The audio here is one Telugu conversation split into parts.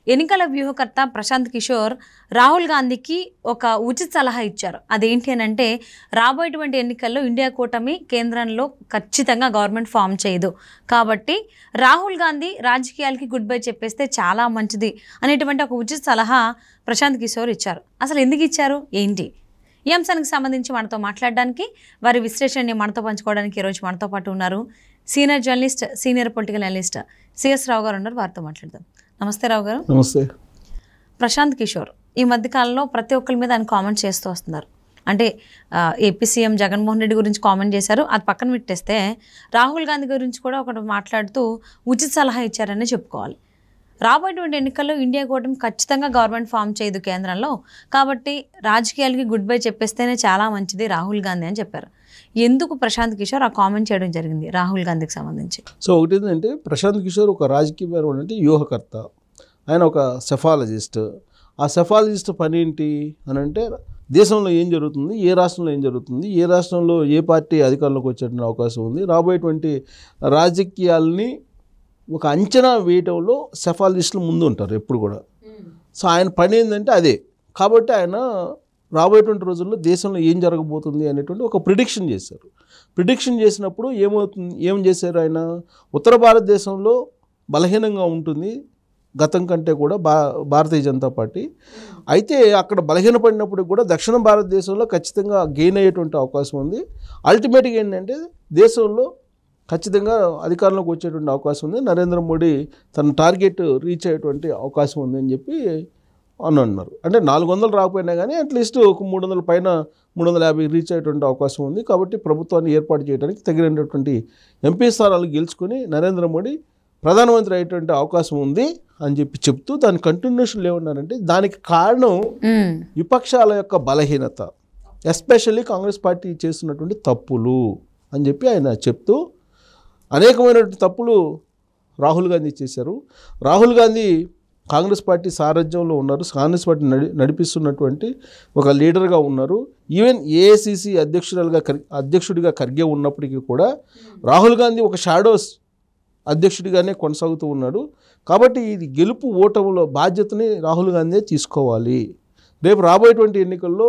ఎన్నికల వ్యూహకర్త ప్రశాంత్ కిషోర్ రాహుల్ గాంధీకి ఒక ఉచిత సలహా ఇచ్చారు. అదేంటి అని అంటే, రాబోయేటువంటి ఎన్నికల్లో ఇండియా కూటమి కేంద్రంలో ఖచ్చితంగా గవర్నమెంట్ ఫామ్ చేయదు, కాబట్టి రాహుల్ గాంధీ రాజకీయాలకి గుడ్ బై చెప్పేస్తే చాలా మంచిది అనేటువంటి ఒక ఉచిత సలహా ప్రశాంత్ కిషోర్ ఇచ్చారు. అసలు ఎందుకు ఇచ్చారు, ఏంటి, ఈ అంశానికి సంబంధించి మనతో మాట్లాడడానికి, వారి విశ్లేషణని మనతో పంచుకోవడానికి ఈరోజు మనతో పాటు ఉన్నారు senior journalist, senior political analyst CS Rao garu ఉన్నారు. వారితో మాట్లాడదాం. నమస్తే రావు గారు. నమస్తే. ప్రశాంత్ కిషోర్ ఈ మధ్యకాలంలో ప్రతి ఒక్కరి మీద ఆయన కామెంట్ చేస్తూ వస్తున్నారు. అంటే ఏపీ సీఎం జగన్మోహన్ రెడ్డి గురించి కామెంట్ చేశారు, అది పక్కన పెట్టేస్తే రాహుల్ గాంధీ గురించి కూడా ఒకటి మాట్లాడుతూ ఉచిత సలహా ఇచ్చారని చెప్పుకోవాలి. రాబోయేటువంటి ఎన్నికల్లో ఇండియా కూటమి ఖచ్చితంగా గవర్నమెంట్ ఫామ్ చేయదు కేంద్రంలో, కాబట్టి రాజకీయాలకి గుడ్ బై చెప్పేస్తేనే చాలా మంచిది రాహుల్ గాంధీ అని చెప్పారు. ఎందుకు ప్రశాంత్ కిషోర్ ఆ కామెంట్ చేయడం జరిగింది రాహుల్ గాంధీకి సంబంధించి? సో ఒకటి ఏంటంటే, ప్రశాంత్ కిషోర్ ఒక రాజకీయపరమైన వ్యూహకర్త, ఆయన ఒక సెఫాలజిస్ట్. ఆ సెఫాలజిస్ట్ పని ఏంటి అని అంటే, దేశంలో ఏం జరుగుతుంది, ఏ రాష్ట్రంలో ఏం జరుగుతుంది, ఏ రాష్ట్రంలో ఏ పార్టీ అధికారంలోకి వచ్చేటువంటి అవకాశం ఉంది, రాబోయేటువంటి రాజకీయాలని ఒక అంచనా వేయటంలో సెఫాలజిస్టులు ముందు ఉంటారు ఎప్పుడు కూడా. సో ఆయన పని ఏంటంటే అదే. కాబట్టి ఆయన రాబోయేటువంటి రోజుల్లో దేశంలో ఏం జరగబోతుంది అనేటువంటి ఒక ప్రిడిక్షన్ చేశారు. ప్రిడిక్షన్ చేసినప్పుడు ఏం చేశారు ఆయన, ఉత్తర భారతదేశంలో బలహీనంగా ఉంటుంది గతం కంటే కూడా భారతీయ జనతా పార్టీ. అయితే అక్కడ బలహీనపడినప్పుడు కూడా దక్షిణ భారతదేశంలో ఖచ్చితంగా గెయిన్ అయ్యేటువంటి అవకాశం ఉంది. అల్టిమేట్గా ఏంటంటే దేశంలో ఖచ్చితంగా అధికారంలోకి వచ్చేటువంటి అవకాశం ఉంది, నరేంద్ర మోడీ తన టార్గెట్ రీచ్ అయ్యేటువంటి అవకాశం ఉంది అని చెప్పి అన్నారు. అంటే 400 రాకపోయినా కానీ అట్లీస్ట్ ఒక 300 పైన 350 రీచ్ అయ్యేటువంటి అవకాశం ఉంది. కాబట్టి ప్రభుత్వాన్ని ఏర్పాటు చేయడానికి తగినటువంటి ఎంపీ స్థానాలు గెలుచుకొని నరేంద్ర మోడీ ప్రధానమంత్రి అయ్యేటువంటి అవకాశం ఉంది అని చెప్తూ దాని కంటిన్యూషన్ ఏమన్నారంటే, దానికి కారణం విపక్షాల యొక్క బలహీనత, ఎస్పెషల్లీ కాంగ్రెస్ పార్టీ చేస్తున్నటువంటి తప్పులు అని చెప్పి ఆయన చెప్తూ, అనేకమైనటువంటి తప్పులు రాహుల్ గాంధీ చేశారు. రాహుల్ గాంధీ కాంగ్రెస్ పార్టీ సారథ్యంలో ఉన్నారు, కాంగ్రెస్ పార్టీ నడిపిస్తున్నటువంటి ఒక లీడర్గా ఉన్నారు. ఈవెన్ ఏఐసిసి అధ్యక్షుడిగా ఖర్గే ఉన్నప్పటికీ కూడా రాహుల్ గాంధీ ఒక షాడోస్ అధ్యక్షుడిగానే కొనసాగుతూ ఉన్నాడు. కాబట్టి ఇది గెలుపు ఓటములో బాధ్యతని రాహుల్ గాంధీ తీసుకోవాలి. రేపు రాబోయేటువంటి ఎన్నికల్లో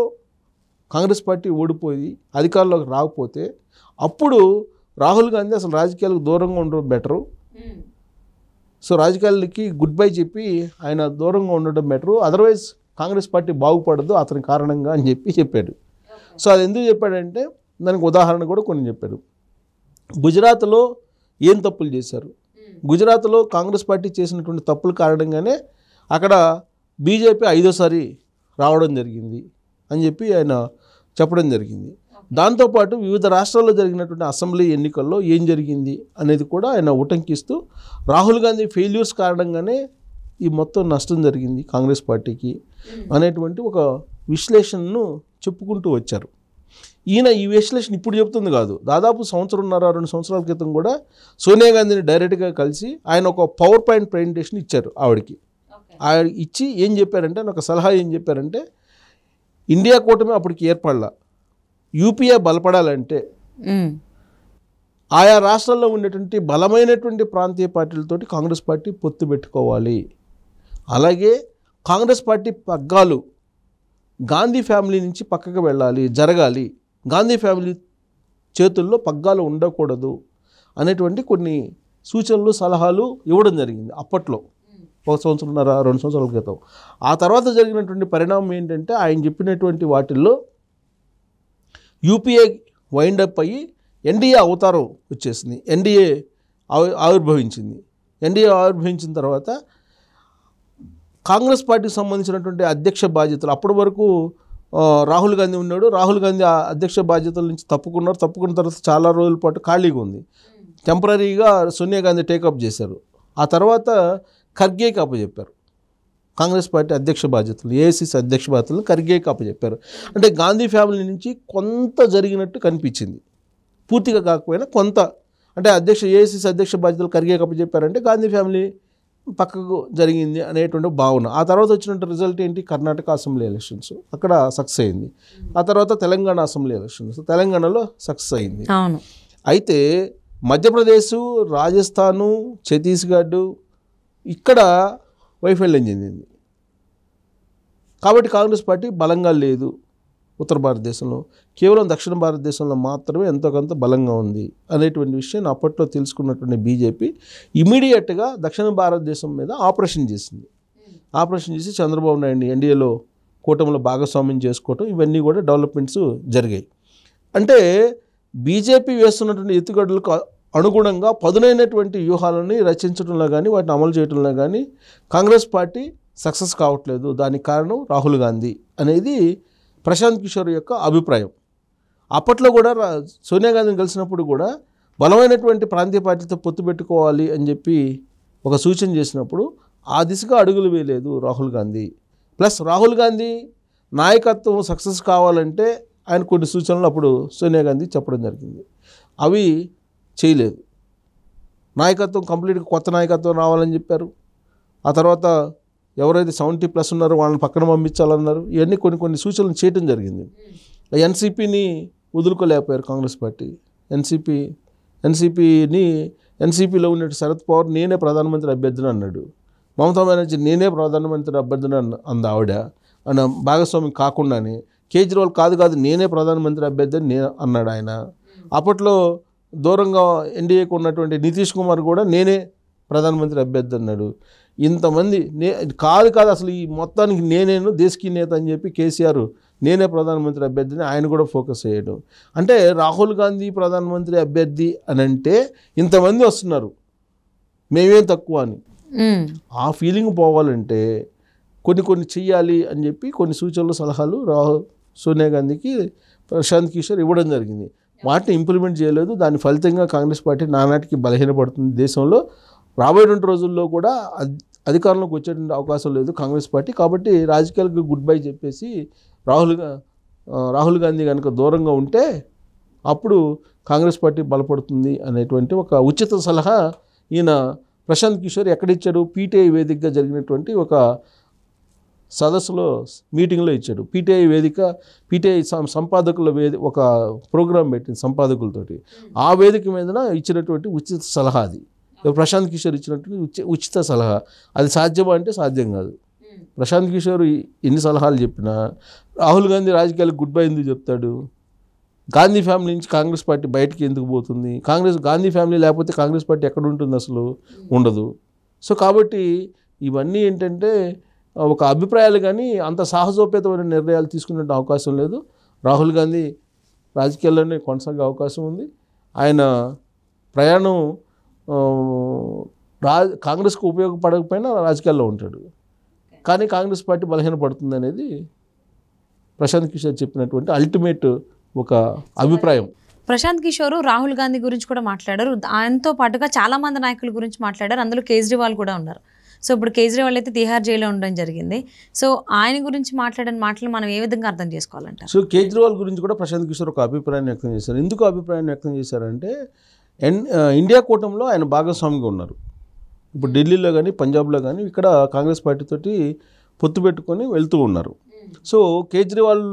కాంగ్రెస్ పార్టీ ఓడిపోయి అధికారంలోకి రాకపోతే అప్పుడు రాహుల్ గాంధీ అసలు రాజకీయాలకు దూరంగా ఉండడం బెటరు. సో రాజకీయాలకి గుడ్ బై చెప్పి ఆయన దూరంగా ఉండడం బెటరు, అదర్వైజ్ కాంగ్రెస్ పార్టీ బాగుపడదు అతని కారణంగా అని చెప్పాడు. సో అది ఎందుకు చెప్పాడంటే, దానికి ఉదాహరణ కూడా కొన్ని చెప్పాడు. గుజరాత్లో ఏం తప్పులు చేశారు, గుజరాత్లో కాంగ్రెస్ పార్టీ చేసినటువంటి తప్పుల కారణంగానే అక్కడ బీజేపీ 5వ సారి రావడం జరిగింది అని చెప్పి ఆయన చెప్పడం జరిగింది. దాంతోపాటు వివిధ రాష్ట్రాల్లో జరిగినటువంటి అసెంబ్లీ ఎన్నికల్లో ఏం జరిగింది అనేది కూడా ఆయన ఉటంకిస్తూ, రాహుల్ గాంధీ ఫెయిల్యూర్స్ కారణంగానే ఈ మొత్తం నష్టం జరిగింది కాంగ్రెస్ పార్టీకి అనేటువంటి ఒక విశ్లేషణను చెప్పుకుంటూ వచ్చారు. ఈయన ఈ విశ్లేషణ ఇప్పుడు చెప్తుంది కాదు, దాదాపు 1.5-2 సంవత్సరాల క్రితం కూడా సోనియా గాంధీని డైరెక్ట్గా కలిసి ఆయన ఒక పవర్ పాయింట్ ప్రెజెంటేషన్ ఇచ్చారు ఆవిడకి. ఆవిడ ఇచ్చి ఏం చెప్పారంటే, ఆయన ఒక సలహా ఏం చెప్పారంటే, ఇండియా కూటమి అప్పటికి ఏర్పడాల, యూపీఏ బలపడాలంటే ఆయా రాష్ట్రాల్లో ఉండేటువంటి బలమైనటువంటి ప్రాంతీయ పార్టీలతోటి కాంగ్రెస్ పార్టీ పొత్తు పెట్టుకోవాలి. అలాగే కాంగ్రెస్ పార్టీ పగ్గాలు గాంధీ ఫ్యామిలీ నుంచి పక్కకు వెళ్ళాలి, జరగాలి, గాంధీ ఫ్యామిలీ చేతుల్లో పగ్గాలు ఉండకూడదు అనేటువంటి కొన్ని సూచనలు, సలహాలు ఇవ్వడం జరిగింది అప్పట్లో, 1.5-2 సంవత్సరాల క్రితం. ఆ తర్వాత జరిగినటువంటి పరిణామం ఏంటంటే, ఆయన చెప్పినటువంటి వాటిల్లో యూపీఏ వైండప్ అయ్యి ఎన్డీఏ అవతారం వచ్చేసింది, ఎన్డీఏ ఆవిర్భవించింది. ఎన్డీఏ ఆవిర్భవించిన తర్వాత కాంగ్రెస్ పార్టీకి సంబంధించినటువంటి అధ్యక్ష బాధ్యతలు, అప్పటి వరకు రాహుల్ గాంధీ ఉన్నాడు, రాహుల్ గాంధీ ఆ అధ్యక్ష బాధ్యతల నుంచి తప్పుకున్న తర్వాత చాలా రోజుల పాటు ఖాళీగా ఉంది. టెంపరీగా సోనియా గాంధీ టేకప్ చేశారు. ఆ తర్వాత ఖర్గేకి అప్పచెప్పారు కాంగ్రెస్ పార్టీ అధ్యక్ష బాధ్యతలు, ఏఐసిసి అధ్యక్ష బాధ్యతలు ఖర్గేకి అప్పచెప్పారు. అంటే గాంధీ ఫ్యామిలీ నుంచి కొంత జరిగినట్టు కనిపించింది, పూర్తిగా కాకపోయినా కొంత. అంటే ఏఐసిసి అధ్యక్ష బాధ్యతలు ఖర్గేకి అప్పచెప్పారంటే గాంధీ ఫ్యామిలీ పక్కకు జరిగింది అనేటువంటి భావన. ఆ తర్వాత వచ్చినటువంటి రిజల్ట్ ఏంటి, కర్ణాటక అసెంబ్లీ ఎలక్షన్స్, అక్కడ సక్సెస్ అయింది. ఆ తర్వాత తెలంగాణ అసెంబ్లీ ఎలక్షన్స్, తెలంగాణలో సక్సెస్ అయింది. అయితే మధ్యప్రదేశ్, రాజస్థాను, ఛత్తీస్గఢ్ ఇక్కడ వైఫల్యం చెందింది. కాబట్టి కాంగ్రెస్ పార్టీ బలంగా లేదు ఉత్తర భారతదేశంలో, కేవలం దక్షిణ భారతదేశంలో మాత్రమే ఎంతో కొంత బలంగా ఉంది అనేటువంటి విషయాన్ని అప్పట్లో తెలుసుకున్నటువంటి బీజేపీ ఇమీడియట్గా దక్షిణ భారతదేశం మీద ఆపరేషన్ చేసింది. ఆపరేషన్ చేసి చంద్రబాబు నాయుడిని ఎన్డీఏలో కూటమిలో భాగస్వామ్యం చేసుకోవటం, ఇవన్నీ కూడా డెవలప్మెంట్స్ జరిగాయి. అంటే బీజేపీ వేస్తున్నటువంటి ఎత్తుగడలకు అనుగుణంగా పదునైనటువంటి వ్యూహాలని రచించడంలో కానీ వాటిని అమలు చేయడంలో కానీ కాంగ్రెస్ పార్టీ సక్సెస్ కావట్లేదు. దానికి కారణం రాహుల్ గాంధీ అనేది ప్రశాంత్ కిషోర్ యొక్క అభిప్రాయం. అప్పట్లో కూడా సోనియా గాంధీని కలిసినప్పుడు కూడా బలమైనటువంటి ప్రాంతీయ పార్టీతో పొత్తు పెట్టుకోవాలి అని చెప్పి ఒక సూచన చేసినప్పుడు ఆ దిశగా అడుగులు వేయలేదు రాహుల్ గాంధీ. ప్లస్ రాహుల్ గాంధీ నాయకత్వం సక్సెస్ కావాలంటే ఆయన కొన్ని సూచనలు అప్పుడు సోనియా గాంధీ చెప్పడం జరిగింది. అవి చేయలేదు. నాయకత్వం కంప్లీట్గా కొత్త నాయకత్వం రావాలని చెప్పారు. ఆ తర్వాత ఎవరైతే 70+ ఉన్నారో వాళ్ళని పక్కన పంపించాలన్నారు. ఇవన్నీ కొన్ని సూచనలు చేయడం జరిగింది. ఎన్సీపీని వదులుకోలేకపోయారు కాంగ్రెస్ పార్టీ. ఎన్సీపీలో ఉన్న శరద్ పవార్ నేనే ప్రధానమంత్రి అభ్యర్థిని అన్నాడు. మమతా బెనర్జీ నేనే ప్రధానమంత్రి అభ్యర్థిని అంది ఆవిడ అన్న భాగస్వామి కాకుండానే. కేజ్రీవాల్ కాదు నేనే ప్రధానమంత్రి అభ్యర్థిని అన్నాడు ఆయన. అప్పట్లో దూరంగా ఎన్డీఏకు ఉన్నటువంటి నితీష్ కుమార్ కూడా నేనే ప్రధానమంత్రి అభ్యర్థి అన్నాడు. ఇంతమంది కాదు అసలు ఈ మొత్తానికి నేనేను దేశకీ నేత అని చెప్పి కేసీఆర్ నేనే ప్రధానమంత్రి అభ్యర్థిని ఆయన కూడా ఫోకస్ అయ్యాడు. అంటే రాహుల్ గాంధీ ప్రధానమంత్రి అభ్యర్థి అని అంటే ఇంతమంది వస్తున్నారు, మేమేం తక్కువ అని ఆ ఫీలింగ్ పోవాలంటే కొన్ని చెయ్యాలి అని చెప్పి కొన్ని సూచనలు సలహాలు సోనియా గాంధీకి ప్రశాంత్ కిషోర్ ఇవ్వడం జరిగింది. వాటిని ఇంప్లిమెంట్ చేయలేదు. దాని ఫలితంగా కాంగ్రెస్ పార్టీ నానాటికి బలహీనపడుతుంది. దేశంలో రాబోయేటువంటి రోజుల్లో కూడా అధికారంలోకి వచ్చేటువంటి అవకాశం లేదు కాంగ్రెస్ పార్టీ. కాబట్టి రాజకీయాలకు గుడ్ బై చెప్పేసి రాహుల్ గాంధీ కనుక దూరంగా ఉంటే అప్పుడు కాంగ్రెస్ పార్టీ బలపడుతుంది అనేటువంటి ఒక ఉచిత సలహా ఈయన ప్రశాంత్ కిషోర్ ఎక్కడిచ్చాడు? పీటీఐ వేదికగా జరిగినటువంటి ఒక సదస్సులో మీటింగ్లో ఇచ్చాడు. పీటీఐ సంపాదకుల ఒక ప్రోగ్రాం పెట్టింది సంపాదకులతోటి. ఆ వేదిక మీద ఇచ్చినటువంటి ఉచిత సలహా అది. ప్రశాంత్ కిషోర్ ఇచ్చినటువంటి ఉచిత సలహా. అది సాధ్యమా అంటే సాధ్యం కాదు. ప్రశాంత్ కిషోర్ ఎన్ని సలహాలు చెప్పినా రాహుల్ గాంధీ రాజకీయాలకు గుడ్ బై ఎందుకు చెప్తాడు? గాంధీ ఫ్యామిలీ నుంచి కాంగ్రెస్ పార్టీ బయటికి ఎందుకు పోతుంది? గాంధీ ఫ్యామిలీ లేకపోతే కాంగ్రెస్ పార్టీ ఎక్కడ ఉంటుంది? అసలు ఉండదు. సో కాబట్టి ఇవన్నీ ఏంటంటే ఒక అభిప్రాయాలు, కానీ అంత సాహసోపేతమైన నిర్ణయాలు తీసుకునే అవకాశం లేదు. రాహుల్ గాంధీ రాజకీయాల్లోనే కొనసాగే అవకాశం ఉంది. ఆయన ప్రయాణం కాంగ్రెస్కు ఉపయోగపడకపోయినా రాజకీయాల్లో ఉంటాడు. కానీ కాంగ్రెస్ పార్టీ బలహీనపడుతుంది అనేది ప్రశాంత్ కిషోర్ చెప్పినటువంటి అల్టిమేట్ ఒక అభిప్రాయం. ప్రశాంత్ కిషోర్ రాహుల్ గాంధీ గురించి కూడా మాట్లాడారు. ఆయనతో పాటుగా చాలామంది నాయకుల గురించి మాట్లాడారు. అందులో కేజ్రీవాల్ కూడా ఉన్నారు. సో ఇప్పుడు కేజ్రీవాల్ అయితే తిహార్ జైల్లో ఉండడం జరిగింది. సో ఆయన గురించి మాట్లాడిన మాటలు మనం ఏ విధంగా అర్థం చేసుకోవాలంటారు? సో కేజ్రీవాల్ గురించి కూడా ప్రశాంత్ కిషోర్ ఒక అభిప్రాయాన్ని వ్యక్తం చేశారు. ఎందుకు అభిప్రాయాన్ని వ్యక్తం చేశారంటే ఇండియా కూటమిలో ఆయన భాగస్వామిగా ఉన్నారు. ఇప్పుడు ఢిల్లీలో కానీ పంజాబ్లో కానీ ఇక్కడ కాంగ్రెస్ పార్టీతోటి పొత్తు పెట్టుకొని వెళ్తూ ఉన్నారు. సో కేజ్రీవాల్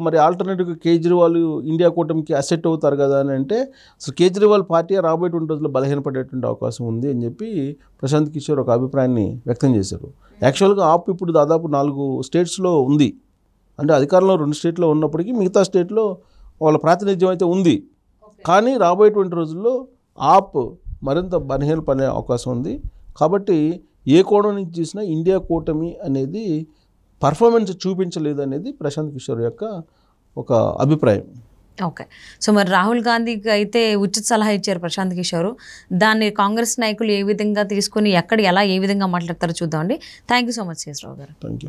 మరి ఆల్టర్నేటివ్గా కేజ్రీవాల్ ఇండియా కూటమికి అసెట్ అవుతారు కదా అని అంటే అసలు కేజ్రీవాల్ పార్టీ రాబోయేటువంటి రోజుల్లో బలహీనపడేటువంటి అవకాశం ఉంది అని చెప్పి ప్రశాంత్ కిషోర్ ఒక అభిప్రాయాన్ని వ్యక్తం చేశారు. యాక్చువల్గా ఆప్ ఇప్పుడు దాదాపు 4 స్టేట్స్లో ఉంది. అంటే అధికారంలో 2 స్టేట్లో ఉన్నప్పటికీ మిగతా స్టేట్లో వాళ్ళ ప్రాతినిధ్యం అయితే ఉంది. కానీ రాబోయేటువంటి రోజుల్లో ఆప్ మరింత బలహీనపడే అవకాశం ఉంది. కాబట్టి ఏ కోణం నుంచి చూసినా ఇండియా కూటమి అనేది పర్ఫార్మెన్స్ చూపించలేదు అనేది ప్రశాంత్ కిషోర్ యొక్క ఒక అభిప్రాయం. ఓకే. సో మరి రాహుల్ గాంధీకి అయితే ఉచిత సలహా ఇచ్చారు ప్రశాంత్ కిషోర్. దాన్ని కాంగ్రెస్ నాయకులు ఏ విధంగా తీసుకుని ఎలా ఏ విధంగా మాట్లాడతారో చూద్దామండి. Thank you so much Sesharao garu. Thank you.